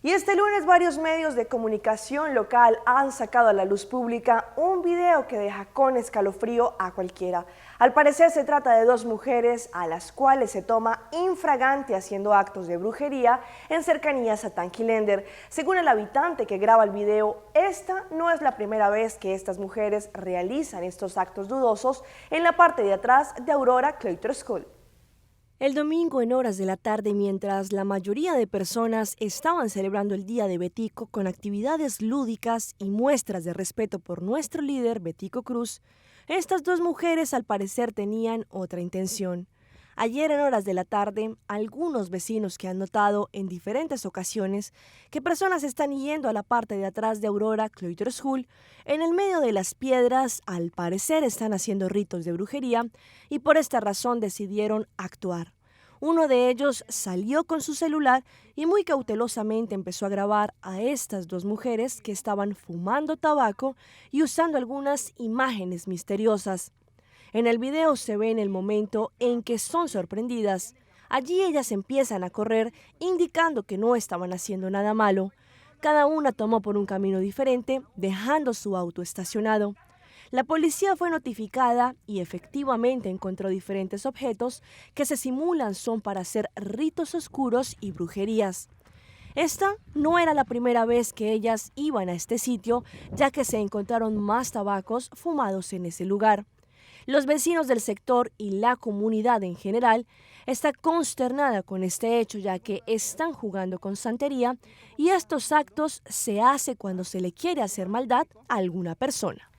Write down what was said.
Y este lunes varios medios de comunicación local han sacado a la luz pública un video que deja con escalofrío a cualquiera. Al parecer se trata de dos mujeres a las cuales se toma infragante haciendo actos de brujería en cercanías a Tanquilender. Según el habitante que graba el video, esta no es la primera vez que estas mujeres realizan estos actos dudosos en la parte de atrás de Aurora Cloister School. El domingo en horas de la tarde, mientras la mayoría de personas estaban celebrando el Día de Betico con actividades lúdicas y muestras de respeto por nuestro líder, Betico Cruz, estas dos mujeres al parecer tenían otra intención. Ayer en horas de la tarde, algunos vecinos que han notado en diferentes ocasiones que personas están yendo a la parte de atrás de Aurora Cloister School, en el medio de las piedras, al parecer están haciendo ritos de brujería y por esta razón decidieron actuar. Uno de ellos salió con su celular y muy cautelosamente empezó a grabar a estas dos mujeres que estaban fumando tabaco y usando algunas imágenes misteriosas. En el video se ve en el momento en que son sorprendidas. Allí ellas empiezan a correr, indicando que no estaban haciendo nada malo. Cada una tomó por un camino diferente, dejando su auto estacionado. La policía fue notificada y efectivamente encontró diferentes objetos que se simulan son para hacer ritos oscuros y brujerías. Esta no era la primera vez que ellas iban a este sitio, ya que se encontraron más tabacos fumados en ese lugar. Los vecinos del sector y la comunidad en general está consternada con este hecho, ya que están jugando con santería y estos actos se hace cuando se le quiere hacer maldad a alguna persona.